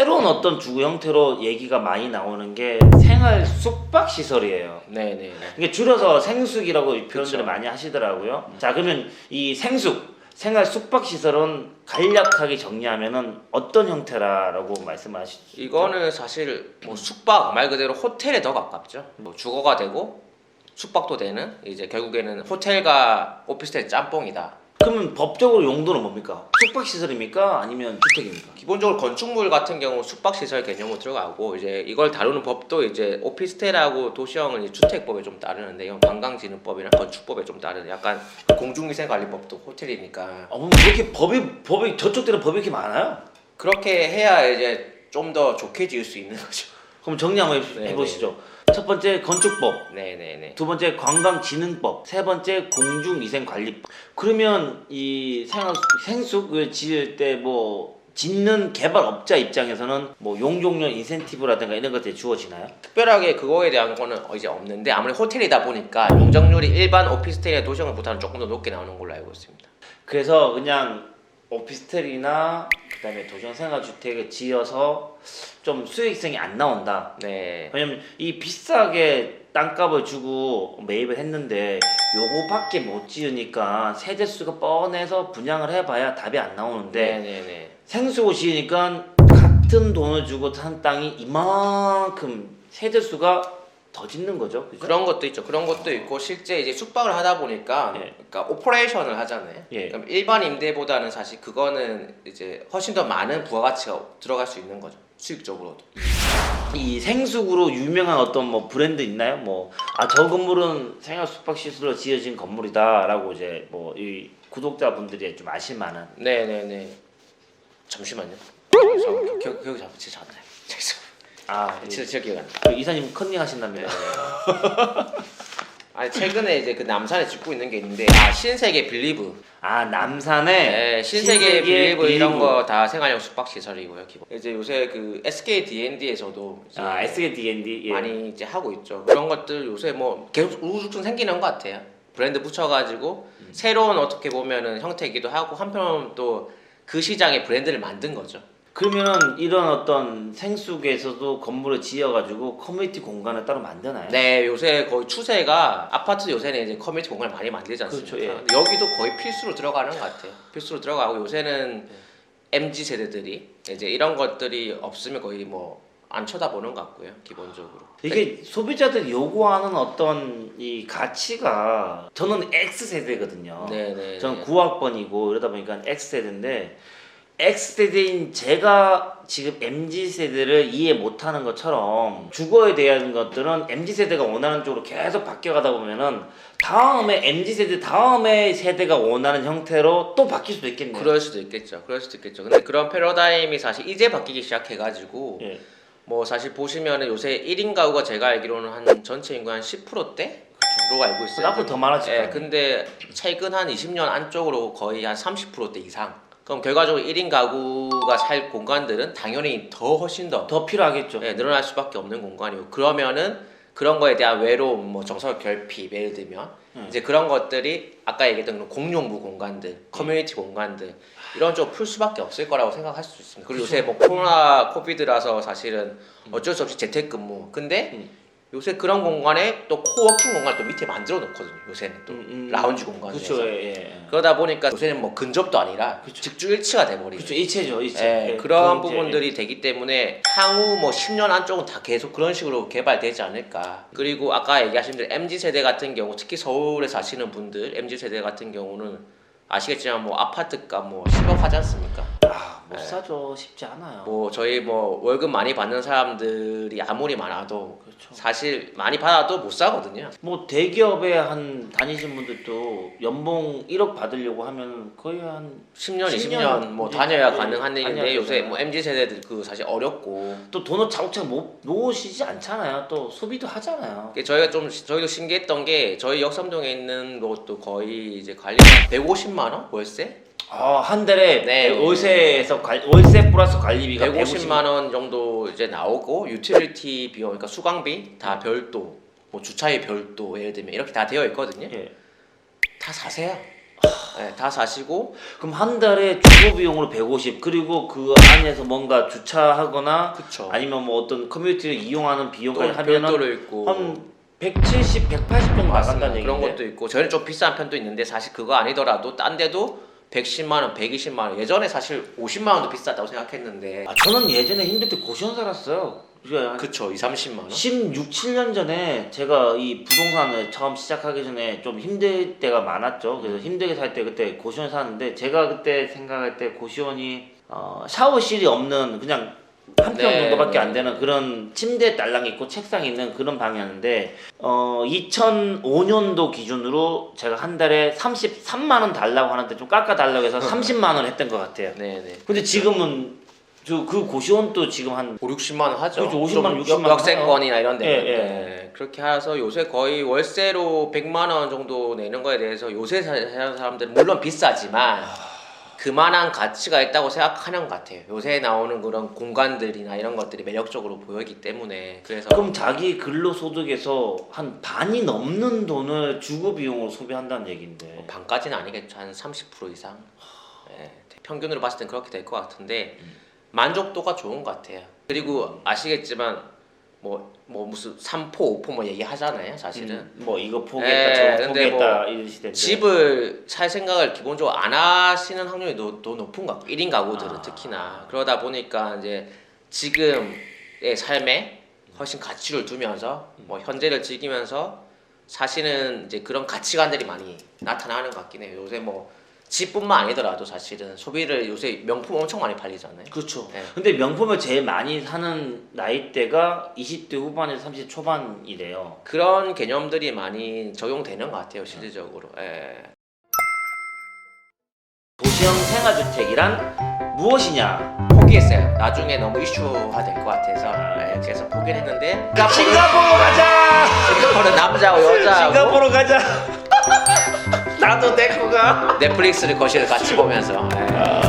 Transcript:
새로운 어떤 주거 형태로 얘기가 많이 나오는 게 생활 숙박 시설이에요. 네네. 이게 줄여서 생숙이라고 표현들을 그쵸. 많이 하시더라고요. 자, 그러면 이 생활 숙박 시설은 간략하게 정리하면은 어떤 형태라고 말씀하시죠? 이거는 사실 뭐 숙박 말 그대로 호텔에 더 가깝죠. 뭐 주거가 되고 숙박도 되는 이제 결국에는 호텔과 오피스텔 짬뽕이다. 그러면 법적으로 용도는 뭡니까? 숙박 시설입니까? 아니면 주택입니까? 기본적으로 건축물 같은 경우 숙박시설 개념으로 들어가고 이제 이걸 다루는 법도 이제 오피스텔하고 도시형은 이제 주택법에 좀 따르는데 이건 관광진흥법이랑 건축법에 좀 따르는 약간 공중위생관리법도 호텔이니까 뭐 이렇게 법이 저쪽들은 법이 이렇게 많아요? 그렇게 해야 이제 좀 더 좋게 지을 수 있는 거죠. 그럼 정리 한번 네네. 해보시죠. 첫 번째 건축법, 네네네. 두 번째 관광진흥법, 세 번째 공중위생관리법. 그러면 이 생숙을 지을 때 뭐 짓는 개발업자 입장에서는 뭐 용적률 인센티브라든가 이런 것들이 주어지나요? 특별하게 그거에 대한 거는 이제 없는데 아무리 호텔이다 보니까 용적률이 일반 오피스텔이나 도시형보다는 조금 더 높게 나오는 걸로 알고 있습니다. 그래서 그냥 오피스텔이나 그다음에 도시형 생활주택을 지어서 좀 수익성이 안 나온다. 네. 왜냐면 이 비싸게 땅값을 주고 매입을 했는데 요거밖에 못 지으니까 세대수가 뻔해서 분양을 해봐야 답이 안 나오는데 네네네. 생수고 지으니까 같은 돈을 주고 산 땅이 이만큼 세대수가 더 짓는 거죠. 그죠? 그런 것도 있죠. 그런 것도 있고 실제 이제 숙박을 하다 보니까 예. 그러니까 오퍼레이션을 하잖아요. 예. 그럼 일반 임대보다는 사실 그거는 이제 훨씬 더 많은 부가가치가 들어갈 수 있는 거죠. 수익적으로도. 이 생숙으로 유명한 어떤 뭐 브랜드 있나요? 뭐 저 건물은 생활 숙박 시설로 지어진 건물이다라고 이제 뭐 이 구독자분들이 좀 아실 만한. 네네네. 잠시만요. 기억이 잡지 않나요? 진짜 기억 안 나. 그 이사님 컨닝 하신다며. 아니 최근에 이제 그 남산에 짓고 있는 게 있는데 신세계 빌리브. 남산에 네, 신세계 빌리브 이런 거 다 생활형 숙박 시설이고요. 기본. 이제 요새 그 SK D&D에서도 SK D&D 예. 많이 이제 하고 있죠. 그런 것들 요새 뭐 계속 우후죽순 생기는 것 같아요. 브랜드 붙여가지고 새로운 어떻게 보면은 형태이기도 하고 한편 또 그 시장에 브랜드를 만든 거죠. 그러면 이런 어떤 생숙에서도 건물을 지어가지고 커뮤니티 공간을 따로 만드나요? 네, 요새 거의 추세가 아파트 요새는 이제 커뮤니티 공간을 많이 만들지 않습니까? 그렇죠, 예. 근데 여기도 거의 필수로 들어가는 것 같아요. 필수로 들어가고 요새는 MZ 세대들이 이제 이런 것들이 없으면 거의 뭐 안 쳐다보는 것 같고요, 기본적으로. 이게 소비자들이 요구하는 어떤 이 가치가 저는 X세대거든요. 네네. 저는 9학번이고 이러다 보니까 X세대인데 X세대인 제가 지금 MZ세대를 이해 못하는 것처럼 주거에 대한 것들은 MZ세대가 원하는 쪽으로 계속 바뀌어가다 보면은 다음에 MZ세대 다음에 세대가 원하는 형태로 또 바뀔 수도 있겠네요. 그럴 수도 있겠죠. 근데 그런 패러다임이 사실 이제 바뀌기 시작해가지고 예. 뭐 사실 보시면은 요새 1인 가구가 제가 알기로는 한 전체 인구 한 10%대로 알고 있어요. 앞으로 더 많아질 거예요. 예, 근데 최근 한 20년 안쪽으로 거의 한 30%대 이상. 그럼 결과적으로 1인 가구가 살 공간들은 당연히 훨씬 더 필요하겠죠. 늘어날 수밖에 없는 공간이고 그러면은 그런 거에 대한 외로움, 뭐 정서 결핍 예를 들면 이제 그런 것들이 아까 얘기했던 그런 공용부 공간들, 커뮤니티 공간들 이런 쪽 풀 수밖에 없을 거라고 생각할 수 있습니다. 그리고 요새 뭐 코로나 코비드라서 사실은 어쩔 수 없이 재택근무. 근데 요새 그런 공간에 또 코워킹 공간 또 밑에 만들어 놓거든요. 요새는 또 라운지 공간에서. 그렇죠. 예. 그러다 보니까 요새는 뭐 근접도 아니라 직주일치가 돼버리고. 그렇죠. 일체죠. 일체. 예, 예, 그런 이제, 부분들이 되기 때문에 향후 뭐 10년 안쪽은 다 계속 그런 식으로 개발되지 않을까. 그리고 아까 얘기하신 대로 MZ 세대 같은 경우 특히 서울에 사시는 분들 MZ 세대 같은 경우는 아시겠지만 뭐 아파트값 뭐 10억 하지 않습니까? 못 사죠. 쉽지 않아요. 뭐 저희 뭐 월급 많이 받는 사람들이 아무리 많아도 그렇죠. 사실 많이 받아도 못 사거든요. 뭐 대기업에 한 다니신 분들도 연봉 1억 받으려고 하면 거의 한 10년, 10년 20년 뭐 다녀야 예, 가능한 일인데 다녀야 요새 되잖아요. 뭐 MZ 세대들 그 사실 어렵고 또 돈을 차곡차곡 놓으시지 않잖아요. 또 소비도 하잖아요. 저희도 신기했던 게 저희 역삼동에 있는 것도 거의 이제 관리가 150만 원 월세? 한 달에 네. 월세 플러스 관리비가 150만 원 정도 이제 나오고 유틸리티 비용 그러니까 수강비 다 별도 뭐 주차비 별도 예를 들면 이렇게 다 되어 있거든요. 예. 다 사세요. 네, 다 사시고 그럼 한 달에 주거 비용으로 150 그리고 그 안에서 뭔가 주차하거나 그쵸. 아니면 뭐 어떤 커뮤니티를 이용하는 또 비용까지 별도로 하면은 있고 한 170, 180 정도 맞습니다. 나간다는 그런 얘기인데. 것도 있고 저희는 좀 비싼 편도 있는데 사실 그거 아니더라도 딴 데도 110만 원, 120만 원 예전에 사실 50만 원도 비쌌다고 생각했는데 아, 저는 예전에 힘들 때 고시원 살았어요. 그쵸 2, 30만 원 16, 7년 전에 제가 이 부동산을 처음 시작하기 전에 좀 힘들 때가 많았죠. 그래서 힘들게 살 때 그때 고시원 사는데 제가 그때 생각할 때 고시원이 샤워실이 없는 그냥 한 평 네, 정도밖에 네. 안 되는 그런 침대 딸랑 있고 책상 있는 그런 방이었는데 2005년도 기준으로 제가 한 달에 33만 원 달라고 하는데 좀 깎아 달라고 해서 30만 원 했던 것 같아요. 네네 근데 지금은 그 고시원도 지금 한 5, 60만 원 하죠. 그렇죠, 50만 원, 좀 60만 원 역세권이나 이런 데는 예, 예. 네, 그렇게 해서 요새 거의 월세로 100만 원 정도 내는 거에 대해서 요새 사는 사람들은 물론 비싸지만 그만한 가치가 있다고 생각하는 것 같아요. 요새 나오는 그런 공간들이나 이런 것들이 매력적으로 보이기 때문에 그래서 그럼 자기 근로소득에서 한 반이 넘는 돈을 주거 비용으로 소비한다는 얘긴데. 뭐 반까지는 아니겠죠. 한 30% 이상. 예, 평균으로 봤을 땐 그렇게 될 것 같은데 만족도가 좋은 것 같아요. 그리고 아시겠지만 뭐 무슨 3포, 5포 뭐 얘기하잖아요. 사실은 뭐 이거 포기했다 저거 근데 포기했다 이런 시대인데. 집을 살 생각을 기본적으로 안 하시는 확률이 더 높은 것 같고 1인 가구들은 특히나 그러다 보니까 이제 지금의 삶에 훨씬 가치를 두면서 뭐 현재를 즐기면서 사실은 이제 그런 가치관들이 많이 나타나는 것 같긴 해요. 요새 뭐 집뿐만 아니더라도 사실은 소비를 요새 명품 엄청 많이 팔리잖아요. 그렇죠. 네. 근데 명품을 제일 많이 사는 나이대가 20대 후반에서 30대 초반이래요. 그런 개념들이 많이 적용되는 것 같아요, 실질적으로. 예. 도시형 생활주택이란 무엇이냐? 포기했어요. 나중에 너무 이슈화 될 것 같아서. 예, 그래서 포기를 했는데. 싱가포르 가자! 싱가포르 남자하고 여자하고 싱가포르 가자! 나도 데리고 가! 넷플릭스를 거실에 같이 보면서. 예.